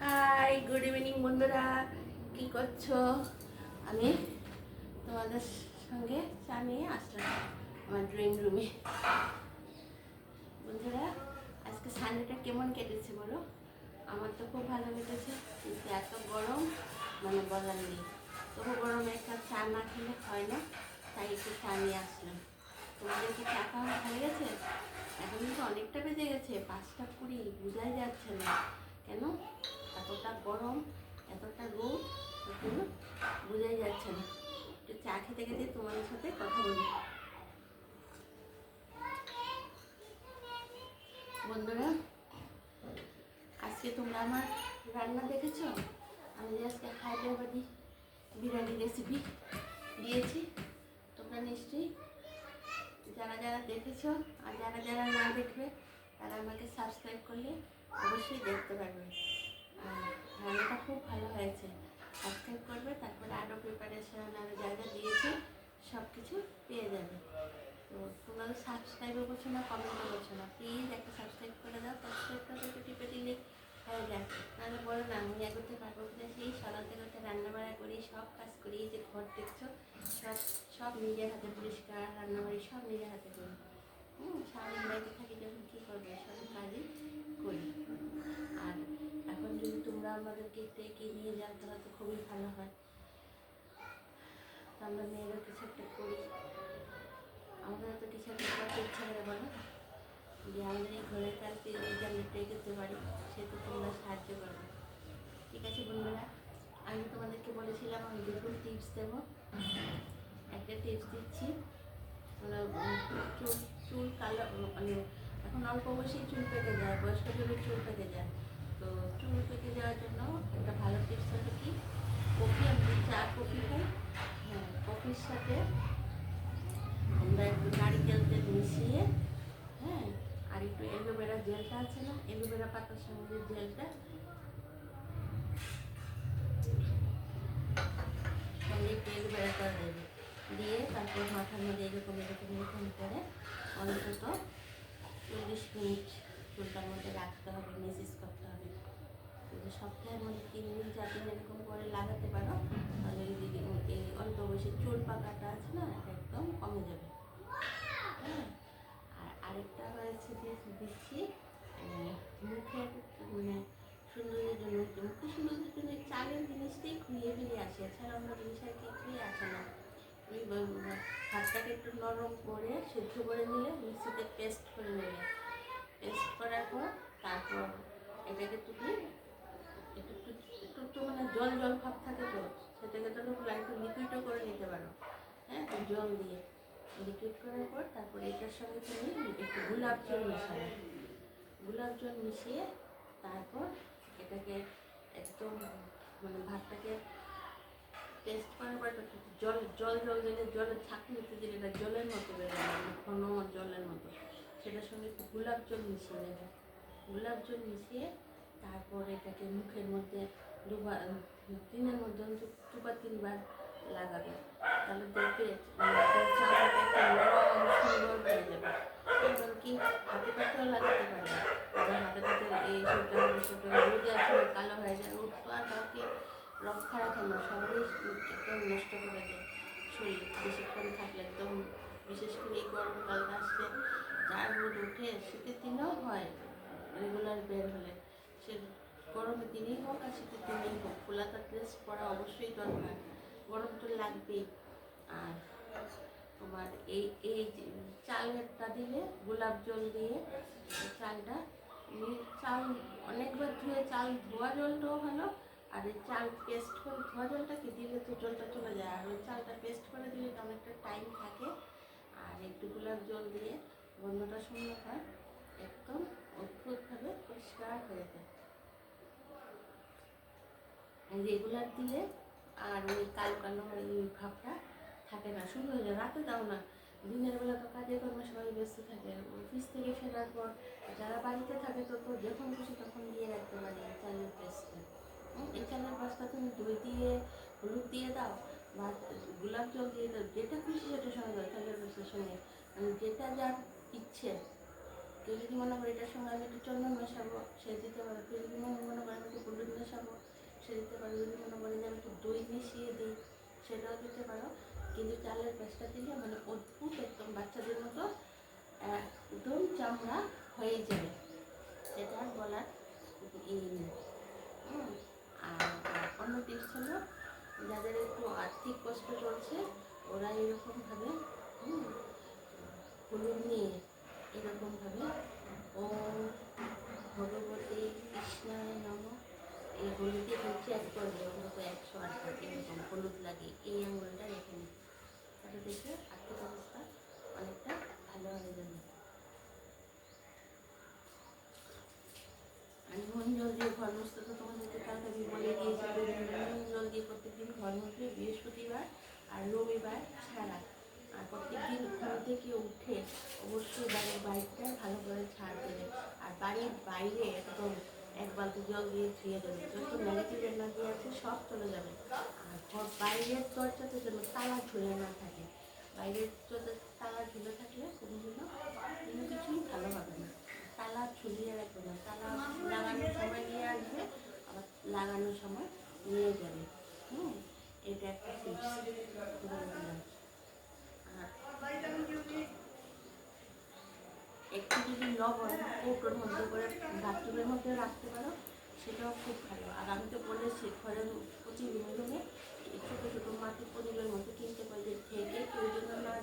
High, good evening বন্ধুরা, কি করছো? আমি তোমাদের সঙ্গে চা নিয়ে আসলাম আমার ড্রয়িং রুমে। বন্ধুরা, আজকে সানডেটা কেমন কেটেছে বলো? আমার তো খুব ভালো কেটেছে, কিন্তু এত গরম মানে বলার নেই। তবু গরমে একটা চা না খেলে হয় না, তাই একটু চা নিয়ে আসলাম। তোমাদের কি চা খাওয়া হয়ে গেছে? এখন কিন্তু অনেকটা বেজে গেছে, 5টা 20, বোঝাই যাচ্ছে না কেন এতটা গরম, এতটা রোদ, কোনো বোঝাই যাচ্ছে না। একটু চা খেতে খেতে তোমাদের সাথে কথা বলি। বন্ধুরা, আজকে তোমরা আমার রান্না দেখেছো? আমি যে আজকে হায়দ্রাবাদি বিরিয়ানি রেসিপি দিয়েছি, তোমরা নিশ্চয়ই যারা যারা দেখেছো আর যারা যারা না দেখবে তারা আমাকে সাবস্ক্রাইব করলে অবশ্যই দেখতে পারবে। আর রান্নাটা খুব ভালো হয়েছে, সাবস্ক্রাইব করবে, তারপরে আরও প্রিপারেশন আরও যা যা দিয়েছি সব কিছু পেয়ে যাবে। তো তোমরা তো সাবস্ক্রাইবও করছো না, কমেন্টও করছো না, প্লিজ একটা সাবস্ক্রাইব করে দাও। সাবস্ক্রাইবটা একটু টিপে দিলে হয়ে যায়, নাহলে বলো না আমি এগোতে পারবো কিনা। সেই সকালতে করতে রান্নাবাড়া করি, সব কাজ করি, এই যে ঘর দেখছো সব সব নিজের হাতে পরিষ্কার, রান্নাবাড়ি সব নিজের হাতে করি। সারাদিন বাড়িতে থাকি যখন কী করবে, সব কাজই করি। আর এখন যদি তোমরা আমাদেরকে একটু এগিয়ে নিয়ে যাও তাহলে তো খুবই ভালো হয়। তো আমরা মেয়েরা কিছু একটা করি, আমাদের তো কিছু একটা করতে ইচ্ছা করে বলো, যে আমাদের এই ঘরের কাজকে যদি আমরা করতে পারি, সে তো তোমরা সাহায্য করবে। ঠিক আছে বন্ধুরা, আমি তোমাদেরকে বলেছিলাম আমি দুটো টিপস দেবো। একটা টিপস দিচ্ছি, চুল চুল কালো, মানে এখন অল্প বয়সেই চুল পেকে যায়, বয়স্ক জন্য চুল পেকে যায়। তো চুল পেকে যাওয়ার জন্য একটা ভালো টিপস হলো কি, কফি, আমি চা কফি খাই, হ্যাঁ কফির সাথে আমরা একটু নারিকেল তেল মিশিয়ে, হ্যাঁ, আর একটু অ্যালোভেরা জেলটা আছে না, অ্যালোভেরা পাতার সঙ্গে জেলটা সঙ্গে একটু অ্যালোভেরাটা দেবে, দিয়ে তারপর মাথার মধ্যে এরকম এরকম এরকম করে অন্তত 40 মিনিট চুলটার মধ্যে রাখতে হবে, মেসেজ করতে হবে। যদি সপ্তাহের মধ্যে 3 দিন 4 দিন এরকম করে লাগাতে পারো, তাহলে এই অল্প বয়সে চুল পাকাটা আছে না, এটা একদম কমে যাবে। হ্যাঁ, আর আরেকটা হয়েছে যে দিচ্ছি মুখের মানে সৌন্দর্যের জন্য, মুখের সৌন্দর্যের জন্য চালের জিনিসটাই খুঁড়িয়ে ফিরিয়ে আসে, এছাড়া অন্য জিনিস আর কি খুঁড়িয়ে আসে না। ওই ভাতটাকে একটু নরম করে সিদ্ধ করে নিলে, মিক্সিতে পেস্ট করে নিলে, পেস্ট করার পর তারপর এটাকে তুমি একটু একটু একটু একটু মানে জল জল ভাব থাকে, তো সেটাকে তো একটু লিকুইডও করে নিতে পারো, হ্যাঁ, জল দিয়ে লিকুইড করার পর তারপর এটার সঙ্গে তুমি একটু গোলাপ জল মিশাবে, গোলাপ জল মিশিয়ে তারপর এটাকে একদম মানে ভাতটাকে পেস্ট করার পর জল জল জল দিলে, জলের ছাঁকনিতে দিলে এটা জলের মতো বেরোবে, ঘন জলের মতো, সেটার সঙ্গে একটু গোলাপ জল মিশিয়ে দেবে। গোলাপ জল মিশিয়ে তারপর এটাকে মুখের মধ্যে দুবার, দিনের মধ্যে 2 বা 3 বার লাগাবে, তাহলে দেখবে চামড়াটা একটা নরম সুন্দর হয়ে যাবে। এবার কি হাতে পাতেও লাগাতে পারবে, আবার হাতে পাতে এই সবটা রোদে আসলে কালো হয়ে যায়, রোদ তো আর কাউকে রক্ষা রাখে না, সবাই একদম নষ্ট করে দেয় শরীর বেশিক্ষণ থাকলে একদম। বিশেষ করে এই গরমকালটা আসলে যার রোদ ওঠে, শীতের দিনেও হয়, রেগুলার বের হলে, সে গরমের দিনেই হোক আর শীতের দিনেই হোক, খোলাতা ড্রেস পরা অবশ্যই দরকার, গরম তো লাগবেই। আর তোমার এই এই চালটা দিলে, গোলাপ জল দিয়ে চালটা, চাল অনেকবার ধুয়ে, চাল ধোয়া জলটাও ভালো, আর এই চাল পেস্ট করে ধোয়া জলটাকে দিলে তো জলটা চলে যায়, আর ওই চালটা পেস্ট করে দিলে তো অনেকটা টাইম থাকে। আর একটু গোলাপ জল দিয়ে গন্ধটা সুন্দর হয়, একদম অদ্ভুতভাবে পরিষ্কার হয়ে যায়। রেগুলার দিলে আর ওই কালো কালো ওই ভাবটা থাকে না, সুন্দর হয়ে যায়। রাতে দাও না, দিনের বেলা তো কাজে কর্মে সবাই ব্যস্ত থাকে, অফিস থেকে ফেরার পর যারা বাড়িতে থাকে তো তো যখন খুশি তখন দিয়ে রাখতে পারি এই চালের পেস্টটা। এই চালের পেস্টটা তুমি দই দিয়ে, হলুদ দিয়ে দাও বা গোলাপ জল দিয়ে দাও, যেটা খুশি সেটার সঙ্গে দাও, চালের পেস্টের সঙ্গে যেটা যার ইচ্ছে। কেউ যদি মনে করে এটার সঙ্গে আমি একটু চন্দন মেশাবো, সে দিতে পারে, কেউ যদি মনে করে আমি একটু হলুদ মেশাবো, সে দিতে পারো। যদি মনে করে যে আমি একটু দই মিশিয়ে দিই সেটাও দিতে পারো। কিন্তু চালের পেস্টটা দিলে মানে অদ্ভুত একদম বাচ্চাদের মতো একদম চামড়া হয়ে যাবে, সেটা আর বলার নেই। আর অন্য টিপস হলো, যাদের একটু আর্থিক কষ্ট চলছে ওরা এরকমভাবে হলুদ নিয়ে এরকমভাবে ওম ভগবতী কৃষ্ণায় নমঃ এই হলুদে হচ্ছে এক করবে, অন্তত 108 এরকম হলুদ লাগে এই আঙুলটা রেখে নিই, তাহলে দেখে আর্থিক অবস্থা অনেকটা ভালো হয়ে যাবে। আর নুন জল দিয়ে ঘর মুছতে তো তোমাদেরকে কালকে আমি বলে দিয়েছি, নুন জল দিয়ে প্রত্যেকদিন ঘর মুছবে বৃহস্পতিবার আর রবিবার ছাড়া। আর প্রত্যেকদিন ঘুম থেকে উঠে অবশ্যই বাড়ির বাইরটা ভালো করে ছাড় দেবে। আর বাড়ির বাইরে একদম এক বালতি জল দিয়ে ধুয়ে দেবে, যত নেগেটিভ এনার্জি আছে সব চলে যাবে। আর ঘর বাইরের দরজাতে যেন তালা ঝুলে না থাকে, বাইরের তালা ঝুলে থাকলে কোনো কিছুই ভালো হবে না। তালা ঝুলিয়ে রাখবে না, তালা লাগানোর সময় নিয়ে আসবে, আবার লাগানোর সময় নিয়ে যাবে। এটা একটা টিপস করে দিলাম। একটু যদি লবণ কৌটোর মধ্যে করে বাথরুমের মধ্যে রাখতে পারো সেটাও খুব ভালো। আর আমি তো বলেছি ঘরের প্রতি রুমে ছোটো ছোটো মাটির প্রদীপের মধ্যে কিনতে পারলে থেকে প্রয়োজন না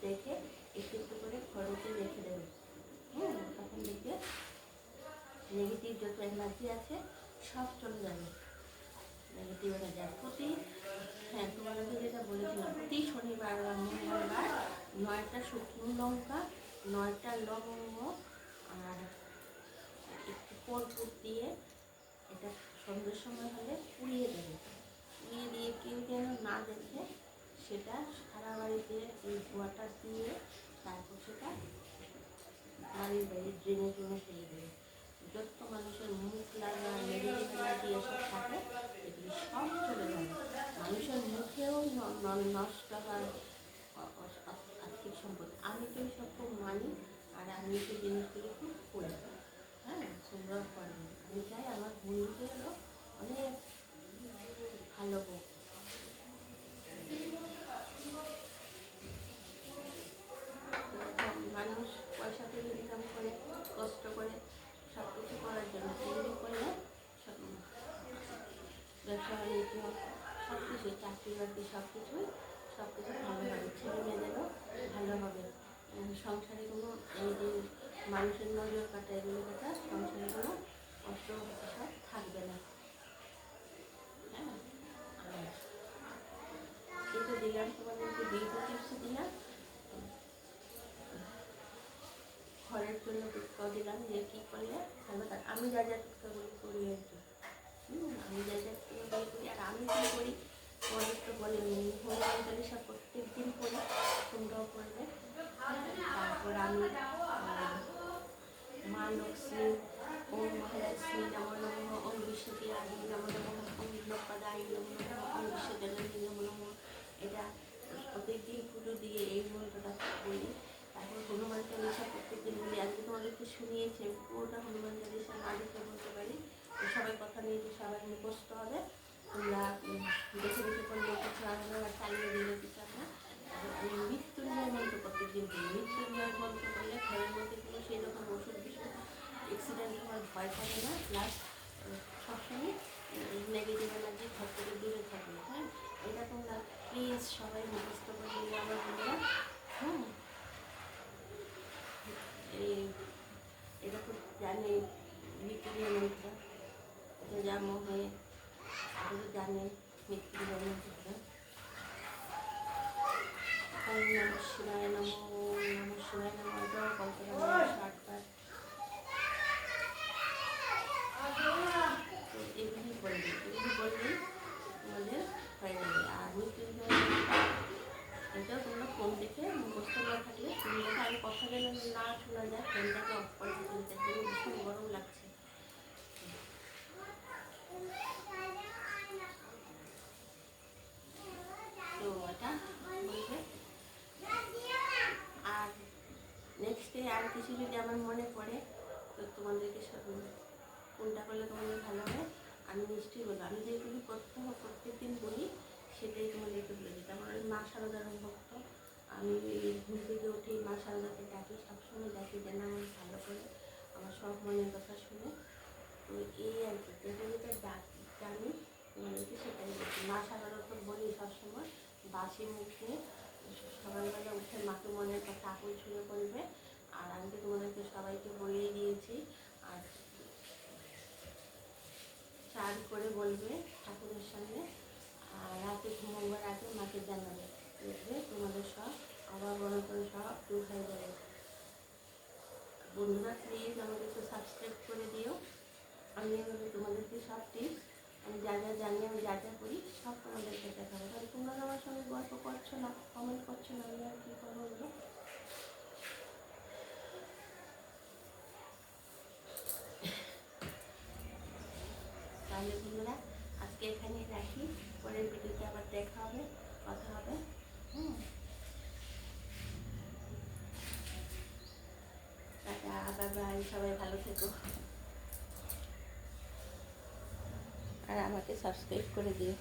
দেখে একটু একটু করে ঘরেতে রেখে দেবে। তখন দেখবে নেগেটিভ যত এনার্জি আছে সব চলে যাবে, নেগেটিভ এনার্জি। তোমাদেরকে যেটা বলেছিলাম, প্রতি শনিবার বা মঙ্গলবার 9টা শুকনো লঙ্কা, 9টা লবঙ্গ আর একটু কর্পূর দিয়ে এটা সন্ধ্যের সময় হলে পুড়িয়ে দেবে। পুড়িয়ে দিয়ে কেউ যেন না দেখে সেটা সারা বাড়িতে এই ধোঁয়াটা দিয়ে তারপর সেটা বাড়ির বাইরে ড্রেনে ট্রেনে ফেলে দেবে। যত মানুষের মুখ লাগা নেগেটিভ এনার্জি এসব থাকে এগুলি সব চলে যাবে। মানুষের মুখেও নষ্ট হয় আর্থিক সম্পদ। আমি তো সব খুব মানি আর আমি তো জিনিসগুলো খুব করি। তোমরাও করবে। আমি চাই আমার বন্ধুদেরও অনেক ভালো হোক। মানুষ পয়সা থেকে ইনকাম করে কষ্ট করে সব কিছু করার জন্য, এগুলো করলে ব্যবসা বাণিজ্য সব কিছুই, চাকরি বাকরি সব কিছুই ভালো হবে, ছেলে মেয়েদেরও ভালো হবে। সংসারে কোনো এই যে মানুষের নজর কাটা এগুলো কাটা সংসারে কোনো কষ্ট সব থাকবে না। এটা দিলাম তোমাদেরকে, দুইটা টিপস দিলাম। ঘরের জন্য টিপস দিলাম যে কী করলে ভালো থাকে। আমি যা যা টিপসগুলো করি আর কি, আমি যা যা করি আর আমি কী করি তোমাদের তো বলিনি। হনুমান চালিশা প্রত্যেক দিন করি, তোমরাও করবে। তারপর আমি মা লক্ষ্মী, ওম মহালক্ষ্মী নমো নমঃ, ওম বিশ্বপ্রিয়ায় নমো নমঃ, ওম বিঘ্নপ্রদায় নমো নমঃ, ওম বিশ্বজননী নমো নমঃ, এটা প্রত্যেকদিন পুজো দিয়ে এই মন্ত্রটা বলি। তারপর হনুমান চালিশা প্রত্যেকদিন বলি। আজকে তোমাদেরকে শুনিয়েছে পুরোটা হনুমান চালিশা না দেখে বলতে পারি, সবাই কথা নিয়েছে, সবাই মুখস্থ হবে। তোমরা দেখে দেখে করলে কিছু আসবে না, চালিয়ে দিলে কিছু আসবে না। আমি মৃত্যুঞ্জয় মন্ত্র প্রত্যেকদিন করি। মৃত্যুঞ্জয় মন্ত্র করলে ঘরের মধ্যে কোনো সেই রকম ওষুধ বিষুধ অ্যাক্সিডেন্ট হওয়ার ভয় থাকে না, প্লাস সবসময় নেগেটিভ এনার্জি ঘর থেকে দূরে থাকবে। এটা তোমরা প্লিজ সবাই মুখস্থ করে নিলে আমার বন্ধুরা। এটা খুব জানে মৃত্যুঞ্জয় মন্ত্র, এটা যা মনে জানে মৃত্যুঞ্জয় মন্ত্রটা। ওম নমঃ শিবায় নমঃ, ওম নমঃ শিবায় নমঃ, এটাও বলতে পারবো 60 বার। তো এগুলি বলবি, তোমাদের হয়ে যাবে। আর মৃত্যুঞ্জয় এটাও তোমরা ফোন দেখে মুখস্থ না থাকলে ফোনটাকে আমি কথা যেন না শোনা যায়, ফোনটাকে অফ করে দিতে, ভীষণ গরম লাগছে। তো এটা বলবে। আর নেক্সট ডে আর কিছু যদি আমার মনে পড়ে তো তোমাদেরকে কোনটা করলে তোমাদের ভালো হবে আমি নিশ্চয়ই বলবো। আমি যেগুলো সাধারণ ভক্ত। আমি ঘুম থেকে উঠে মা সারদাকে ডাকি, সবসময় ডাকি যেন আমার ভালো করে আমার সব মনের কথা শুনে। তো এই আর কি, যেটা যেটা ডাকি জানি তোমাদেরকে সেটাই বলছি। মা সারদার তো বলি সবসময় বাসি মুখে সকালবেলা উঠে মাকে মনের কথা আকুল ছুঁড়ে বলবে। আর আমি তো তোমাদেরকে সবাইকে বলেই দিয়েছি। আর চার করে বলবে ঠাকুরের সামনে, আর রাতে ঘুমাবার আগে মাকে জানাবে, দেখবে তোমাদের সব আবার মনে করে সব দূর হয়ে যাবে। বন্ধুরা প্লিজ আমাকে একটু সাবস্ক্রাইব করে দিও। আমি এভাবে তোমাদেরকে সব টিপস, আমি যা যা জানি, আমি যা যা করি সব তোমাদেরকে দেখাবো। তাহলে তোমরা আমার সঙ্গে গল্প করছো না, কমেন্ট করছো না, আমি আর কী করবো বলো? তাহলে বন্ধুরা আজকে এখানেই রাখি, পরের ভিডিওতে আবার দেখা হবে, কথা হবে। টাটা, বাই বাই, সবাই ভালো থেকো। আর আমাকে সাবস্ক্রাইব করে দিও।